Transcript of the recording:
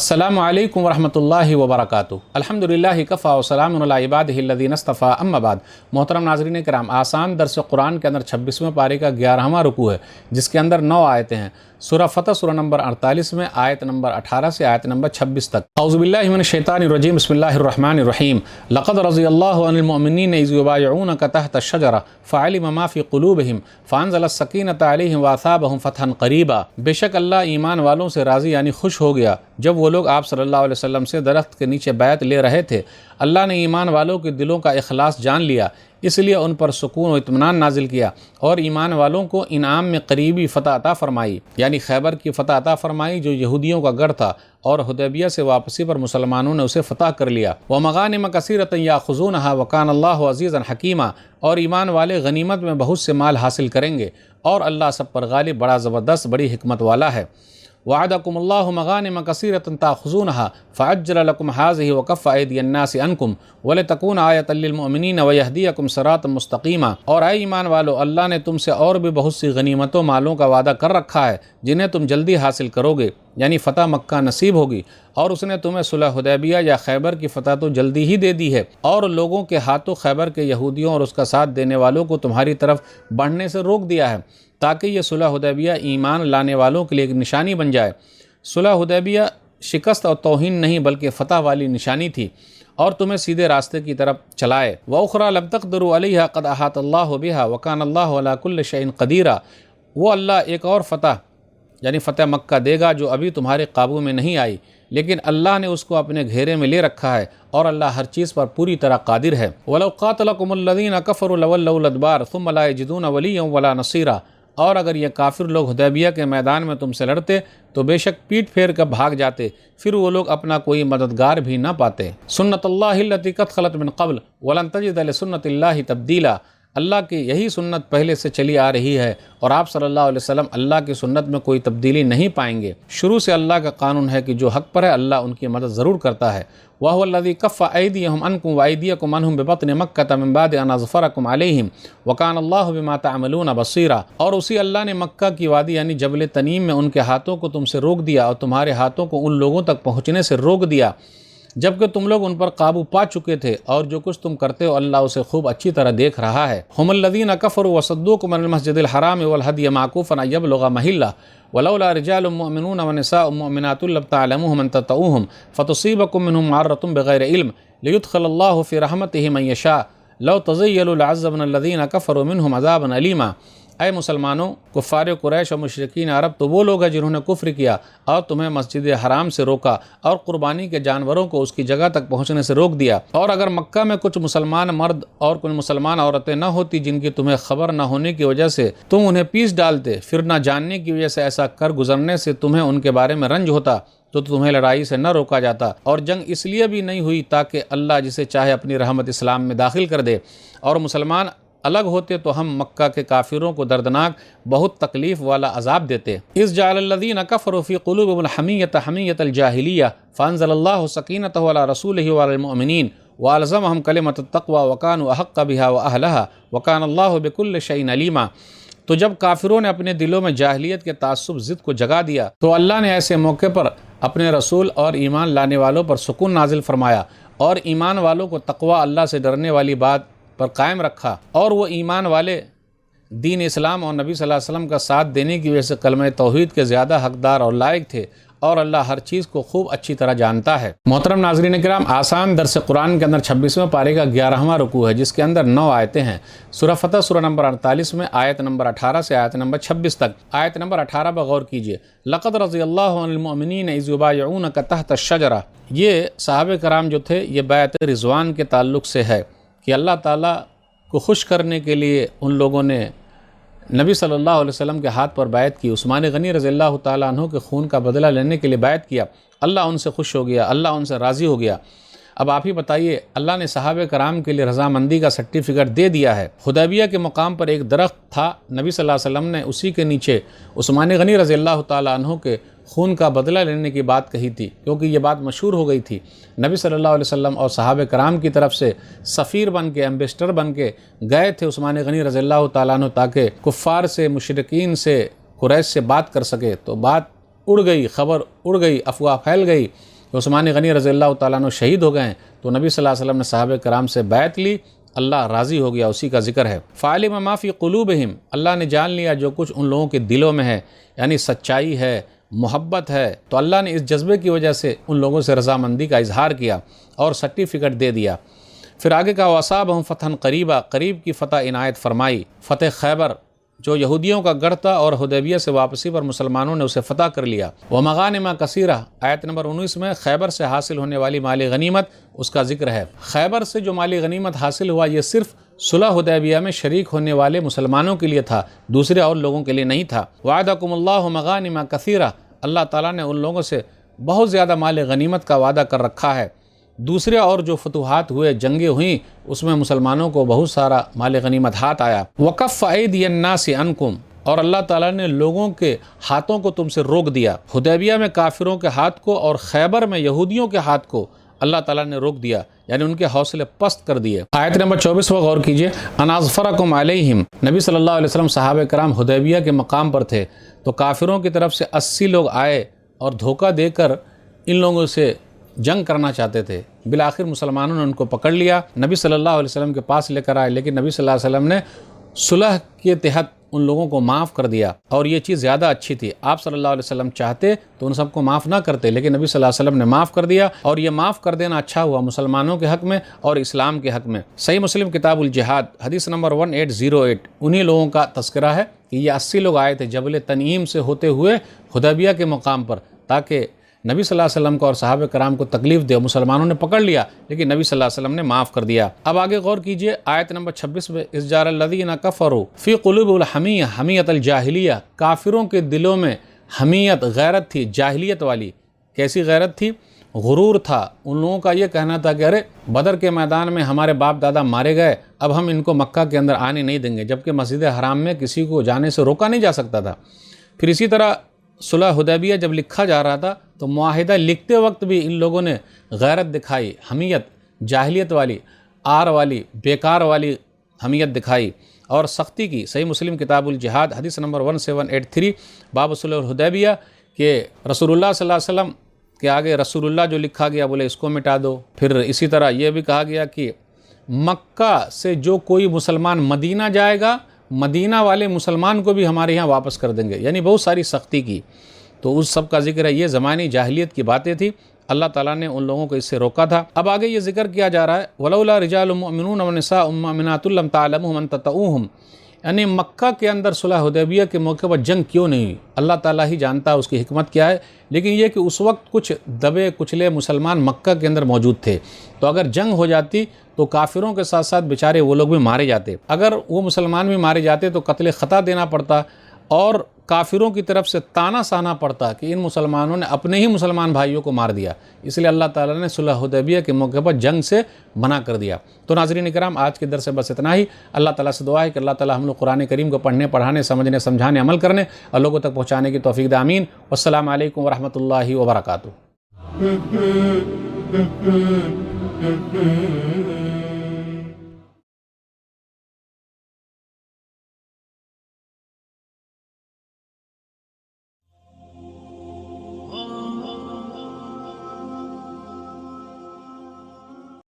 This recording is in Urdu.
السلام علیکم ورحمۃ اللہ وبرکاتہ۔ الحمدللہ کفا وسلام علی عبادہ الذین اصطفیٰ اما بعد۔ محترم ناظرین کرام، آسان درس قرآن کے اندر 26ویں پارے کا 11واں رکوع ہے، جس کے اندر 9 آیتیں ہیں۔ سورہ فتح سورہ نمبر 48 میں آیت نمبر 18 سے آیت نمبر 26 تک۔ اعوذ باللہ من الشیطان الرجیم، بسم اللہ الرحمن الرحیم۔ لقد رضی اللہ عن المؤمنین اذ یبایعونک تحت الشجرہ فعلم ما فی قلوبہم فانزل السکینۃ علیہم واثابہم فتحا قریبا۔ بے شک اللہ ایمان والوں سے راضی یعنی خوش ہو گیا جب وہ لوگ آپ صلی اللہ علیہ وسلم سے درخت کے نیچے بیعت لے رہے تھے۔ اللہ نے ایمان والوں کے دلوں کا اخلاص جان لیا، اس لیے ان پر سکون و اطمینان نازل کیا اور ایمان والوں کو انعام میں قریبی فتح عطا فرمائی، یعنی خیبر کی فتح عطا فرمائی جو یہودیوں کا گڑھ تھا، اور حدیبیہ سے واپسی پر مسلمانوں نے اسے فتح کر لیا۔ وَمَغَانِمَ كَثِيرَةً يَأْخُذُونَهَا وَكَانَ اللَّهُ عَزِيزًا حَكِيمًا، اور ایمان والے غنیمت میں بہت سے مال حاصل کریں گے، اور اللہ سب پر غالب، بڑا زبردست، بڑی حکمت والا ہے۔ وعدکم اللہ مغانم کثیرۃ تاخذونها فعجل لکم هذه وکف ایدی الناس عنکم ولتکون آیۃ للمؤمنین ویہدیکم صراطا مستقیما۔ اور اے ایمان والو، اللہ نے تم سے اور بھی بہت سی غنیمتوں مالوں کا وعدہ کر رکھا ہے جنہیں تم جلدی حاصل کرو گے، یعنی فتح مکہ نصیب ہوگی، اور اس نے تمہیں صلح حدیبیہ یا خیبر کی فتح تو جلدی ہی دے دی ہے، اور لوگوں کے ہاتھوں خیبر کے یہودیوں اور اس کا ساتھ دینے والوں کو تمہاری طرف بڑھنے سے روک دیا ہے، تاکہ یہ صلح حدیبیہ ایمان لانے والوں کے لیے ایک نشانی بن جائے۔ صلح حدیبیہ شکست اور توہین نہیں بلکہ فتح والی نشانی تھی، اور تمہیں سیدھے راستے کی طرف چلائے۔ وَأُخْرَى لَمْ تَقْدِرُوا عَلَيْهَا قَدْ أَحَاطَ اللَّهُ بِهَا وَكَانَ اللَّهُ عَلَى كُلِّ شَيْءٍ قَدِيرًا۔ وہ اللہ ایک اور فتح یعنی فتح مکہ دے گا جو ابھی تمہارے قابو میں نہیں آئی، لیکن اللہ نے اس کو اپنے گھیرے میں لے رکھا ہے، اور اللہ ہر چیز پر پوری طرح قادر ہے۔ وَلَوْ قَاتَلَكُمُ الَّذِينَ كَفَرُوا لَوَلَّوُا الْأَدْبَارَ ثُمَّ لَا يَجِدُونَ وَلِيًّا وَلَا نَصِيرًا۔ اور اگر یہ کافر لوگ حدیبیہ کے میدان میں تم سے لڑتے تو بے شک پیٹ پھیر کر بھاگ جاتے، پھر وہ لوگ اپنا کوئی مددگار بھی نہ پاتے۔ سنت اللہ التی قد خلت من قبل ولن تجد لسنت اللہ تبدیلا۔ اللہ کی یہی سنت پہلے سے چلی آ رہی ہے، اور آپ صلی اللہ علیہ وسلم اللہ کی سنت میں کوئی تبدیلی نہیں پائیں گے۔ شروع سے اللہ کا قانون ہے کہ جو حق پر ہے اللہ ان کی مدد ضرور کرتا ہے۔ وَهُوَ الَّذِي كَفَّ أَيْدِيَهُمْ عَنْكُمْ وَأَيْدِيَكُمْ عَنْهُمْ بِبَطْنِ مَكَّةَ مِنْ بَعْدِ أَنْ أَظْفَرَكُمْ عَلَيْهِمْ وَكَانَ اللَّهُ بِمَا تَعْمَلُونَ بَصِيرًا۔ اور اسی اللہ نے مکہ کی وادی یعنی جبل تنیم میں ان کے ہاتھوں کو تم سے روک دیا، اور تمہارے ہاتھوں کو ان لوگوں تک پہنچنے سے روک دیا جبکہ تم لوگ ان پر قابو پا چکے تھے، اور جو کچھ تم کرتے ہو اللہ اسے خوب اچھی طرح دیکھ رہا ہے۔ هُمُ الَّذِينَ كَفَرُوا وَصَدُّوكُمْ عَنِ الْمَسْجِدِ الْحَرَامِ وَالْهَدْيَ مَعْكُوفًا أَن يَبْلُغَ مَحِلَّهُ وَلَوْلَا رِجَالٌ مُؤْمِنُونَ وَنِسَاءٌ مُؤْمِنَاتٌ لَمْ تَعْلَمُوهُمْ أَن تَطَئُوهُمْ فَتُصِيبَكُم مِّنْهُمْ مَعَرَّةٌ بِغَيْرِ عِلْمٍ لِيُدْخِلَ اللَّهُ فِي رَحْمَتِهِ مَن يَشَاءُ لَوْ تَزَيَّلُوا لَعَذَّبْنَا الَّذِينَ كَفَرُوا مِنْهُمْ عَذَابًا أَلِيمًا۔ اے مسلمانوں، کفار قریش اور مشرکین عرب تو وہ لوگ ہیں جنہوں نے کفر کیا اور تمہیں مسجد حرام سے روکا، اور قربانی کے جانوروں کو اس کی جگہ تک پہنچنے سے روک دیا۔ اور اگر مکہ میں کچھ مسلمان مرد اور کچھ مسلمان عورتیں نہ ہوتی جن کی تمہیں خبر نہ ہونے کی وجہ سے تم انہیں پیس ڈالتے، پھر نہ جاننے کی وجہ سے ایسا کر گزرنے سے تمہیں ان کے بارے میں رنج ہوتا تو تمہیں لڑائی سے نہ روکا جاتا۔ اور جنگ اس لیے بھی نہیں ہوئی تاکہ اللہ جسے چاہے اپنی رحمت اسلام میں داخل کر دے، اور مسلمان الگ ہوتے تو ہم مکہ کے کافروں کو دردناک بہت تکلیف والا عذاب دیتے۔ اذ جعل الذین کفروا فی قلوبہم الحمیۃ حمیۃ الجاہلیہ فانزل اللہ سکینتہ علی رسولہ وعلی المؤمنین والزمہم کلمۃ التقوی وکانوا احق بہا واہلہا وکان اللہ بکل شیء علیما۔ تو جب کافروں نے اپنے دلوں میں جاہلیت کے تعصب ضد کو جگا دیا تو اللہ نے ایسے موقع پر اپنے رسول اور ایمان لانے والوں پر سکون نازل فرمایا، اور ایمان والوں کو تقوی اللہ سے ڈرنے والی بات پر قائم رکھا، اور وہ ایمان والے دین اسلام اور نبی صلی اللہ علیہ وسلم کا ساتھ دینے کی وجہ سے کلمہ توحید کے زیادہ حقدار اور لائق تھے، اور اللہ ہر چیز کو خوب اچھی طرح جانتا ہے۔ محترم ناظرین کرام، آسان درس قرآن کے اندر 26ویں پارے کا 11واں رکوع ہے، جس کے اندر 9 آیتیں ہیں۔ سورہ فتح سورہ نمبر 48 میں آیت نمبر 18 سے آیت نمبر 26 تک۔ آیت نمبر 18 پر غور کیجئے۔ لقد رضی اللہ عن المؤمنین اذ یبایعونک تحت الشجرہ۔ یہ صحابہ کرام جو تھے، یہ بیعت رضوان کے تعلق سے ہے کہ اللہ تعالیٰ کو خوش کرنے کے لیے ان لوگوں نے نبی صلی اللہ علیہ وسلم کے ہاتھ پر بیعت کی، عثمان غنی رضی اللہ تعالیٰ عنہ کے خون کا بدلہ لینے کے لیے بیعت کیا۔ اللہ ان سے خوش ہو گیا، اللہ ان سے راضی ہو گیا۔ اب آپ ہی بتائیے، اللہ نے صحابہ کرام کے لیے رضامندی کا سرٹیفکیٹ دے دیا ہے۔ حدیبیہ کے مقام پر ایک درخت تھا، نبی صلی اللہ علیہ وسلم نے اسی کے نیچے عثمان غنی رضی اللہ تعالیٰ عنہ کے خون کا بدلہ لینے کی بات کہی تھی، کیونکہ یہ بات مشہور ہو گئی تھی۔ نبی صلی اللہ علیہ وسلم اور صحابہ کرام کی طرف سے سفیر بن کے، ایمبیسڈر بن کے گئے تھے عثمان غنی رضی اللہ تعالیٰ عنہ، تاکہ کفار سے، مشرکین سے، قریش سے بات کر سکے۔ تو بات اڑ گئی، خبر اڑ گئی، افواہ پھیل گئی کہ عثمان غنی رضی اللہ تعالیٰ عنہ شہید ہو گئے ہیں، تو نبی صلی اللہ علیہ وسلم نے صحابہ کرام سے بیعت لی، اللہ راضی ہو گیا، اسی کا ذکر ہے۔ فَعَلِمَ مَا فِي قُلُوبِهِمْ، اللہ نے جان لیا جو کچھ ان لوگوں کے دلوں میں ہے، یعنی سچائی ہے، محبت ہے، تو اللہ نے اس جذبے کی وجہ سے ان لوگوں سے رضامندی کا اظہار کیا اور سرٹیفکیٹ دے دیا۔ پھر آگے کا وَأَصَابَهُمْ فَتْحًا قَرِيبًا، قریب کی فتح عنایت فرمائی۔ فتح خیبر جو یہودیوں کا گڑھ تھا اور حدیبیہ سے واپسی پر مسلمانوں نے اسے فتح کر لیا۔ وَمَغَانِمَ كَثِيرَةً، آیت نمبر 19 میں خیبر سے حاصل ہونے والی مالی غنیمت اس کا ذکر ہے۔ خیبر سے جو مالی غنیمت حاصل ہوا یہ صرف صلح حدیبیہ میں شریک ہونے والے مسلمانوں کے لیے تھا، دوسرے اور لوگوں کے لیے نہیں تھا۔ وَعَدَكُمُ اللَّهُ مَغَانِمَ كَثِيرَةً، اللہ تعالیٰ نے ان لوگوں سے بہت زیادہ مال غنیمت کا وعدہ کر رکھا ہے۔ دوسرے اور جو فتوحات ہوئے، جنگیں ہوئیں، اس میں مسلمانوں کو بہت سارا مال غنیمت ہاتھ آیا۔ وَكَفَّ أَيْدِيَ النَّاسِ عَنْكُمْ، اور اللہ تعالیٰ نے لوگوں کے ہاتھوں کو تم سے روک دیا۔ حدیبیہ میں کافروں کے ہاتھ کو اور خیبر میں یہودیوں کے ہاتھ کو اللہ تعالیٰ نے روک دیا، یعنی ان کے حوصلے پست کر دیے۔ آیت نمبر 24 غور کیجئے، أَنْ أَظْفَرَكُمْ عَلَيْهِمْ، نبی صلی اللہ علیہ وسلم صحابہ کرام حدیبیہ کے مقام پر تھے تو کافروں کی طرف سے 80 لوگ آئے اور دھوکہ دے کر ان لوگوں سے جنگ کرنا چاہتے تھے۔ بالآخر مسلمانوں نے ان کو پکڑ لیا، نبی صلی اللہ علیہ وسلم کے پاس لے کر آئے، لیکن نبی صلی اللہ علیہ وسلم نے صلح کے تحت ان لوگوں کو معاف کر دیا، اور یہ چیز زیادہ اچھی تھی۔ آپ صلی اللہ علیہ وسلم چاہتے تو ان سب کو معاف نہ کرتے، لیکن نبی صلی اللہ علیہ وسلم نے معاف کر دیا، اور یہ معاف کر دینا اچھا ہوا مسلمانوں کے حق میں اور اسلام کے حق میں۔ صحیح مسلم کتاب الجہاد حدیث نمبر 1808 انہی لوگوں کا تذکرہ ہے کہ یہ 80 لوگ آئے تھے جبل تنعیم سے ہوتے ہوئے حدیبیہ کے مقام پر، تاکہ نبی صلی اللہ علیہ وسلم کو اور صحابہ کرام کو تکلیف دے۔ مسلمانوں نے پکڑ لیا، لیکن نبی صلی اللہ علیہ وسلم نے معاف کر دیا۔ اب آگے غور کیجئے، آیت نمبر 26 میں اذ جعل الذین کفروا فی قلوبہم الحمیہ، حمیۃ الجاہلیہ، کافروں کے دلوں میں حمیت، غیرت تھی، جاہلیت والی۔ کیسی غیرت تھی؟ غرور تھا۔ ان لوگوں کا یہ کہنا تھا کہ ارے بدر کے میدان میں ہمارے باپ دادا مارے گئے، اب ہم ان کو مکہ کے اندر آنے نہیں دیں گے، جبکہ مسجد حرام میں کسی کو جانے سے روکا نہیں جا سکتا تھا۔ پھر اسی طرح صلح حدیبیہ جب لکھا جا رہا تھا تو معاہدہ لکھتے وقت بھی ان لوگوں نے غیرت دکھائی، حمیت، جاہلیت والی، آر والی، بیکار والی حمیت دکھائی اور سختی کی۔ صحیح مسلم کتاب الجہاد حدیث نمبر 1783 باب صلح الحدیبیہ کہ رسول اللہ صلی اللہ علیہ وسلم کے آگے رسول اللہ جو لکھا گیا بولے اس کو مٹا دو۔ پھر اسی طرح یہ بھی کہا گیا کہ مکہ سے جو کوئی مسلمان مدینہ جائے گا، مدینہ والے مسلمان کو بھی ہمارے یہاں واپس کر دیں گے، یعنی بہت ساری سختی کی۔ تو اس سب کا ذکر ہے، یہ زمانی جاہلیت کی باتیں تھی، اللہ تعالیٰ نے ان لوگوں کو اس سے روکا تھا۔ اب آگے یہ ذکر کیا جا رہا ہے وَلَوْلَا رِجَالٌ مُؤْمِنُونَ وَنِسَاءٌ مُؤْمِنَاتٌ لَمْ تَعْلَمُوهُمْ أَن تَطَئُوهُمْ، یعنی مکہ کے اندر صلح حدیبیہ کے موقع پر جنگ کیوں نہیں ہوئی؟ اللہ تعالیٰ ہی جانتا ہے اس کی حکمت کیا ہے، لیکن یہ کہ اس وقت کچھ دبے کچلے مسلمان مکہ کے اندر موجود تھے، تو اگر جنگ ہو جاتی تو کافروں کے ساتھ ساتھ بیچارے وہ لوگ بھی مارے جاتے، اگر وہ مسلمان بھی مارے جاتے تو قتل خطا دینا پڑتا اور کافروں کی طرف سے تانا سانا پڑتا کہ ان مسلمانوں نے اپنے ہی مسلمان بھائیوں کو مار دیا۔ اس لیے اللہ تعالیٰ نے صلح حدیبیہ کے موقع پر جنگ سے منع کر دیا۔ تو ناظرین اکرام، آج کے درس سے بس اتنا ہی۔ اللہ تعالیٰ سے دعا ہے کہ اللہ تعالیٰ ہم لوگ قرآن کریم کو پڑھنے، پڑھانے، سمجھنے، سمجھانے، عمل کرنے اور لوگوں تک پہنچانے کی توفیق دے، آمین۔ والسلام علیکم ورحمۃ اللہ وبرکاتہ۔